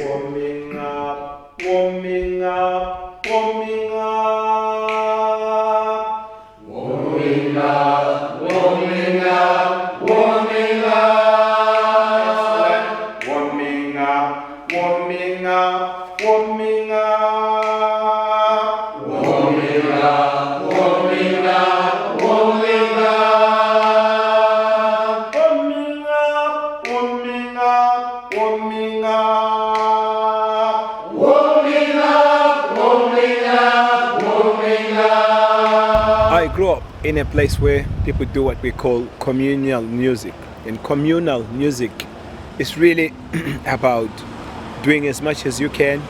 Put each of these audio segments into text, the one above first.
Warming up, warming up, warming up. Warming up, warming up, warming up. Warming up, warming up, warming up. Warming up, warming up, warming up. Warming up, warming up, warming up. Warming up, warming up, warming up. I grew up in a place where people do what we call communal music. And communal music is really about doing as much as you can,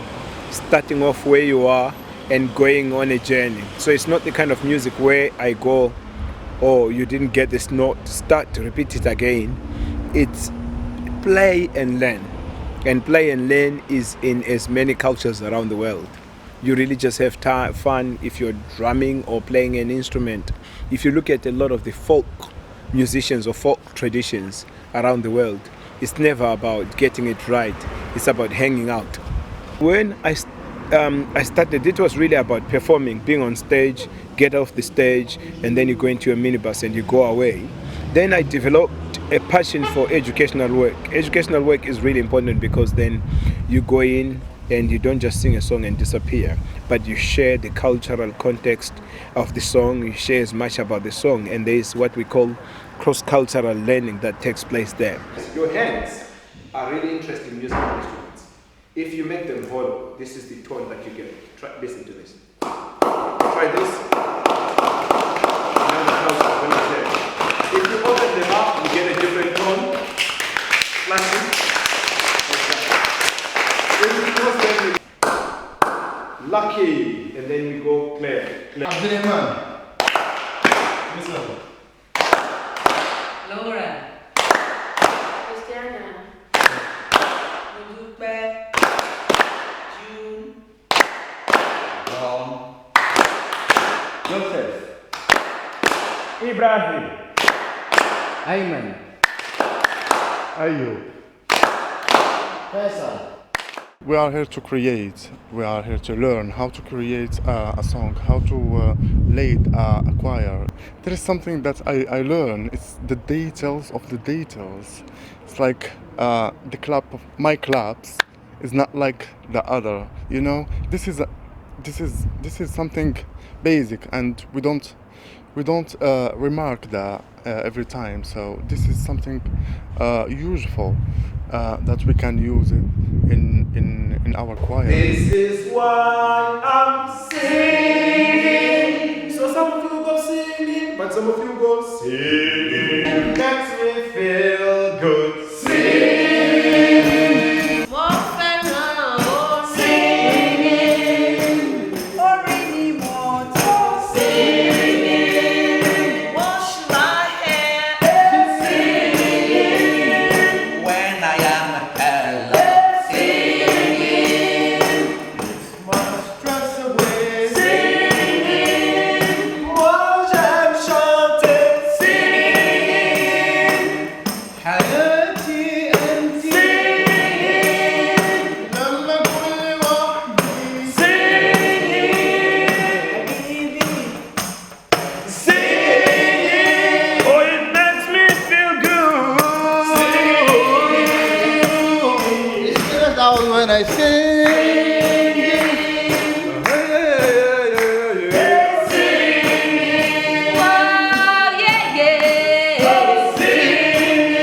starting off where you are and going on a journey. So it's not the kind of music where I go, oh, you didn't get this note, start to repeat it again. It's play and learn. And play and learn is in as many cultures around the world. You really just have fun if you're drumming or playing an instrument. If you look at a lot of the folk musicians or folk traditions around the world, it's never about getting it right, it's about hanging out. When I started, it was really about performing, being on stage, get off the stage, and then you go into a minibus and you go away. Then I developed a passion for educational work. Educational work is really important because then you go in and you don't just sing a song and disappear, but you share the cultural context of the song, you share as much about the song, and there is what we call cross-cultural learning that takes place there. Your hands are really interesting musical instruments. If you make them hollow, this is the tone that you get. Listen to this. Try this. If you open them up, you get a different tone. Classic. If you close them, lucky, and then we go clear. Abdurrahman. This one. Laura. Christiana. Modupe. June. Ron. Joseph. Ibrahim. Ayman. Ayub. Faisal. We are here to create, we are here to learn how to create a song, how to lead a choir. There is something that I learn, it's the details of the details. It's like the clap of my claps is not like the other, you know? This is something basic and we don't remark that every time. So this is something useful that we can use it in our choir. This is why I'm singing. So some of you go singing, but some of you go singing. Makes me feel good. Singing. More fun, singing. Already more singing. Wash my hair, singing. When I am alone, singing. My stress away. Singing. Watch and chanting. Singing. حياتي أنت. Singing. لما أكون لوحدي. Singing. Singing. Oh, it makes me feel good. It's just out when I sing. Wow, yeah, yeah. Singing.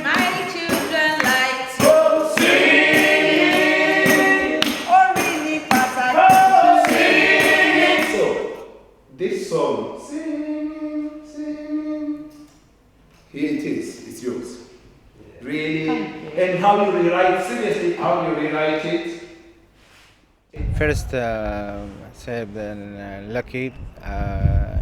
Mighty children like to sing. Or really sing. So, this song, singing, here it is, it's yours. Really, and how you rewrite, seriously, how you rewrite it. First, say Lucky.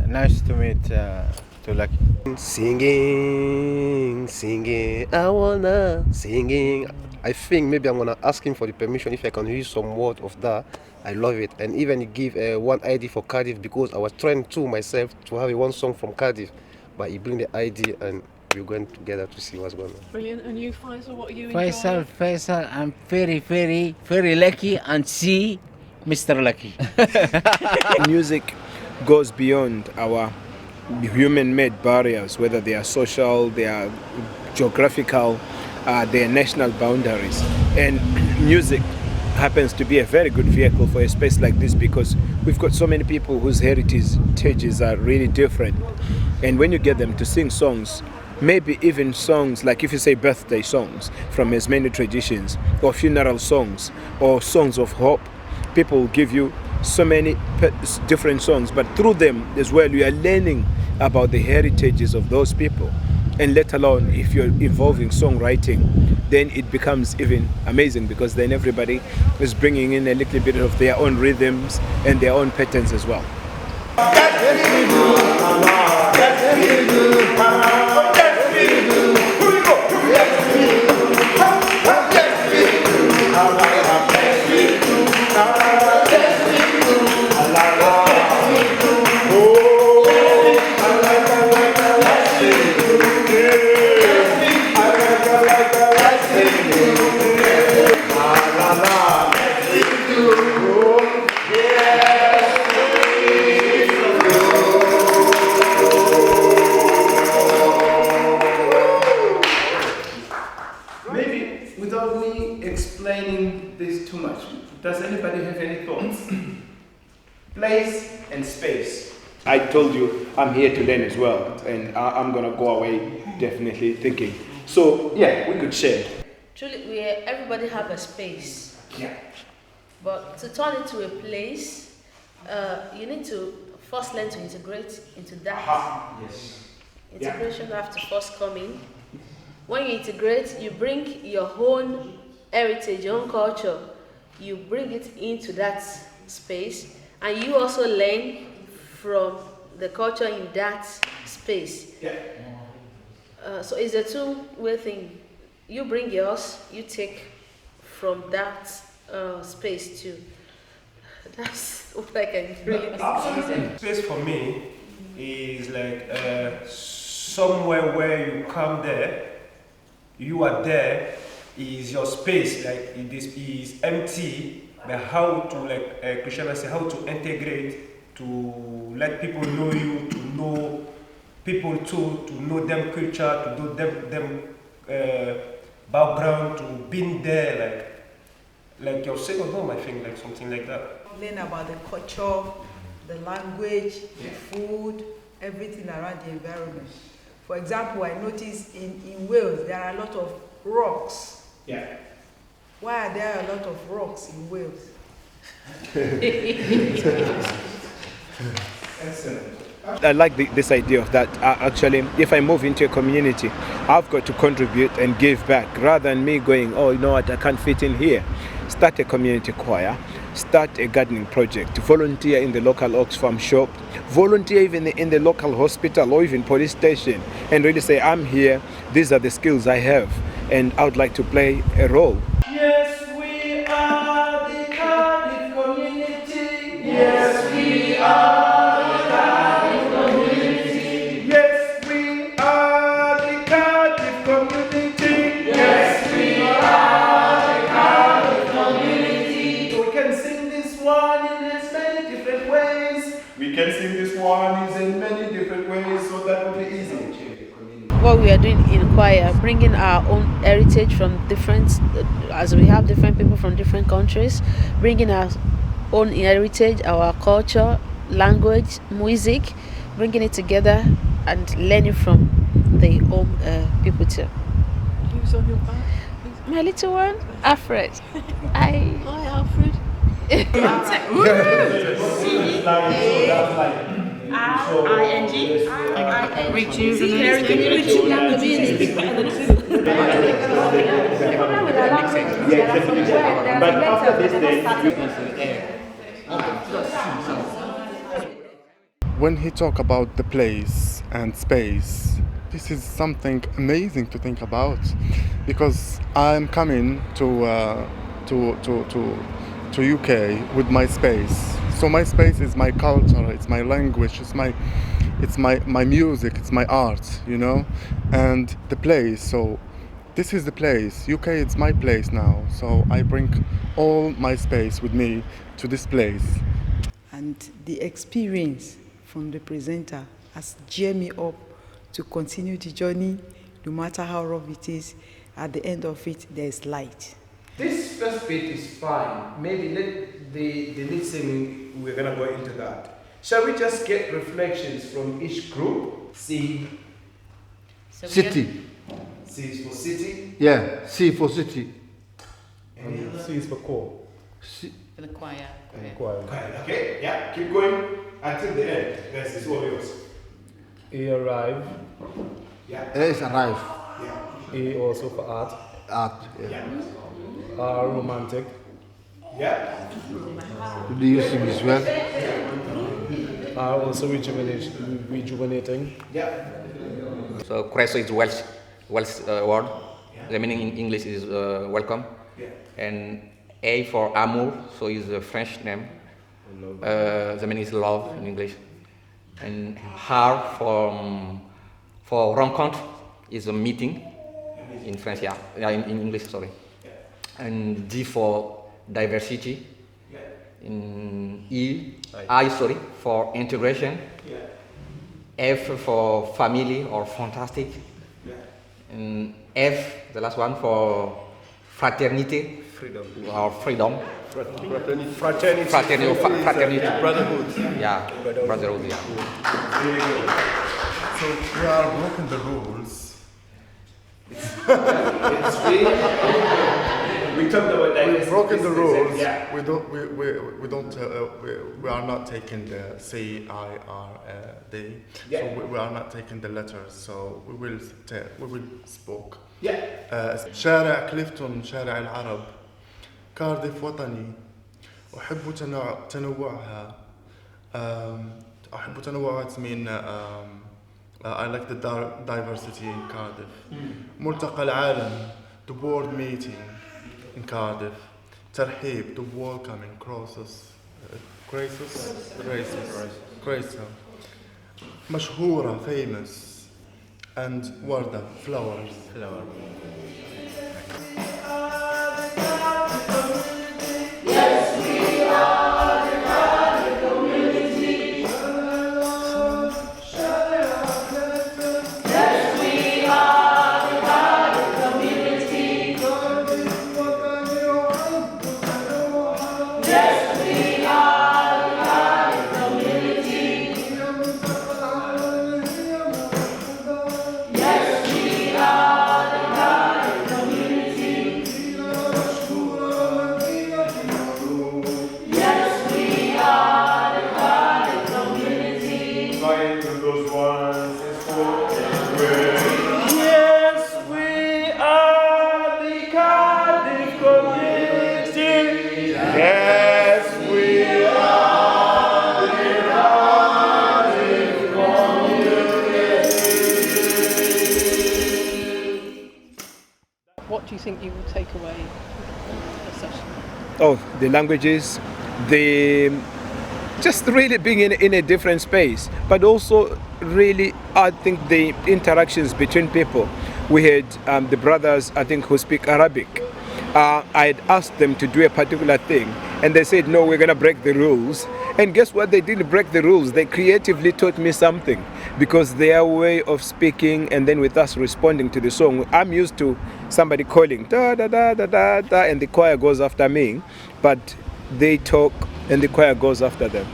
Nice to meet to Lucky. Singing, singing, I wanna singing. I think maybe I'm gonna ask him for the permission if I can use some word of that. I love it, and even give one ID for Cardiff because I was trying to myself to have one song from Cardiff, but he bring the ID and we're going together to see what's going on. Brilliant. And you, Faisal, what are you enjoying? Faisal, I'm very lucky and see Mr. Lucky. Music goes beyond our human-made barriers, whether they are social, they are geographical, they are national boundaries. And music happens to be a very good vehicle for a space like this because we've got so many people whose heritages are really different. And when you get them to sing songs, maybe even songs like, if you say birthday songs from as many traditions, or funeral songs, or songs of hope, people will give you so many different songs, but through them as well you are learning about the heritages of those people. And let alone if you're involving songwriting, then it becomes even amazing because then everybody is bringing in a little bit of their own rhythms and their own patterns as well. Maybe without me explaining this too much, does anybody have any thoughts? Place and space. I told you I'm here to learn as well, and I'm gonna go away definitely thinking. So yeah, we could share. Truly, everybody have a space. Yeah. But to turn it to a place, you need to first learn to integrate into that. Yes. Integration have to first come in. When you integrate, you bring your own heritage, your own culture, you bring it into that space, and you also learn from the culture in that space. Yeah. So it's a two-way thing. You bring yours, you take from that space too. That's what I can really say. Space for me is like somewhere where you come there, you are there, is your space, like this is empty, but how to, like Christiana said, how to integrate, to let people know you, to know people too, to know them culture, to know them background, to be there, like your second home, I think, like something like that. Learn about the culture, the language, the food, everything around the environment. For example, I noticed in Wales there are a lot of rocks. Yeah. Why are there a lot of rocks in Wales? Excellent. I like this idea of that. Actually, if I move into a community, I've got to contribute and give back rather than me going, oh, you know what, I can't fit in here. Start a community choir, start a gardening project, volunteer in the local Oxfam shop, volunteer even in the local hospital or even police station, and really say, I'm here, these are the skills I have, and I would like to play a role. Yes, we are the Cardiff community. Yes, we are the Cardiff community. Yes, we are the Cardiff community. Yes, we are the Cardiff community. We can sing this one in as many different ways. We can sing this one in many different ways, so that will be easy. What we are doing in choir, bringing our own heritage from different, as we have different people from different countries, bringing our own heritage, our culture, language, music, bringing it together and learning from the home people too. Who's on your back? My little one, Alfred. Hi, Alfred. When he talk about the place and space, this is something amazing to think about, because I'm coming to UK with my space. So my space is my culture, it's my language, it's my music, it's my art, you know, and the place. So this is the place. UK, it's my place now. So I bring all my space with me to this place. And the experience from the presenter has cheered me up to continue the journey, no matter how rough it is. At the end of it, there is light. This first bit is fine. Maybe let the lead singing, we're gonna go into that. Shall we just get reflections from each group? C. City. C is for city. Yeah, C for city. And C is for core. C. For the choir. Choir. Okay, yeah, keep going until the end. Yes, it's all yours. A arrive. Yeah. A is arrive. Yeah. A also for art. Art. Yeah. Yeah. R romantic. Yeah. Do you sing as well? R also rejuvenating. Yeah. So Kreso is Welsh word. The meaning in English is welcome. Yeah. And A for amour, so is a French name. The meaning is love in English. And R for rencontre is a meeting in French, yeah, in English, sorry. And D for diversity. In I for integration. F for family or fantastic. And F, the last one, for fraternity. Freedom. Or freedom. Fraternity. Brotherhood. Yeah, brotherhood, yeah. So we are breaking the rules. It's really, we talked about diversity. We've broken the rules. Yeah. We are not taking the C, I, R, D. Yeah. So we are not taking the letters. So we will speak. Yeah. شارع كليفتون شارع العرب كارديف وطني أحب تنوعها أحب تنوعها mean I like the diversity in Cardiff. ملتقى العالم, the world meeting in Cardiff. ترحيب, the welcoming Croesus. مشهورة, famous. And وردة, flowers. What do you think you will take away from the session? Oh, the languages, just really being in a different space, but also really, I think the interactions between people. We had the brothers, I think, who speak Arabic. I had asked them to do a particular thing, and they said, no, we're going to break the rules. And guess what? They didn't break the rules. They creatively taught me something, because their way of speaking and then with us responding to the song, I'm used to somebody calling da da da da da da, and the choir goes after me, but they talk and the choir goes after them.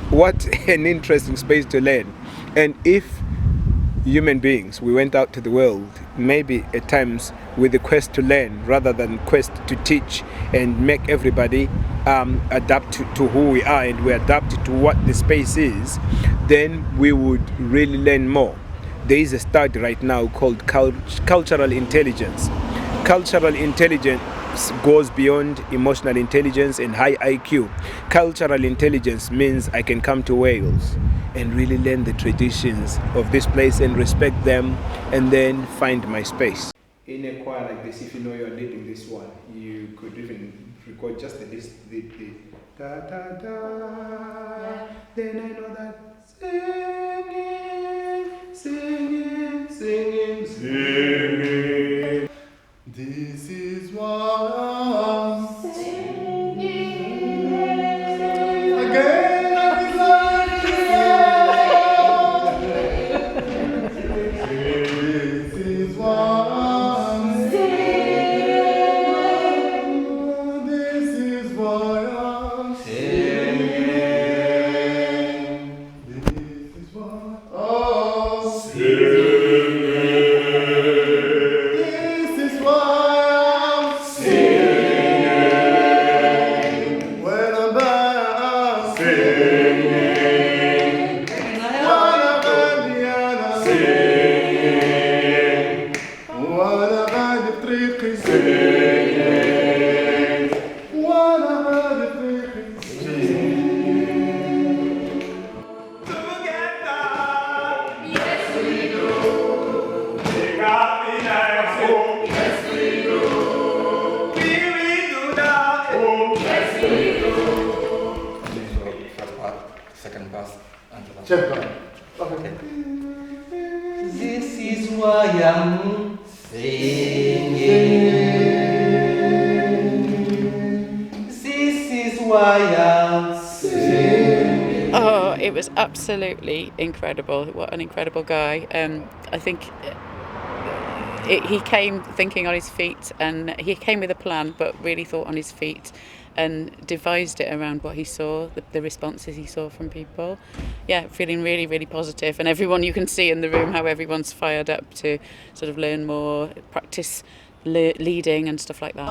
What an interesting space to learn. And if human beings, we went out to the world, maybe at times with the quest to learn rather than quest to teach and make everybody adapt to who we are, and we adapt to what the space is, then we would really learn more. There is a study right now called cultural intelligence. Cultural intelligence goes beyond emotional intelligence and high IQ. Cultural intelligence means I can come to Wales and really learn the traditions of this place and respect them, and then find my space. In a choir like this, if you know you're leading this one, you could even record just the da da da, then I know that singing First part, second part, and the last. Second part. Okay. This is why I'm singing. This is why I'm singing. Oh, it was absolutely incredible. What an incredible guy. I think he came thinking on his feet, and he came with a plan, but really thought on his feet and devised it around what he saw, the responses he saw from people. Yeah, feeling really, really positive. And everyone, you can see in the room how everyone's fired up to sort of learn more, practice leading and stuff like that.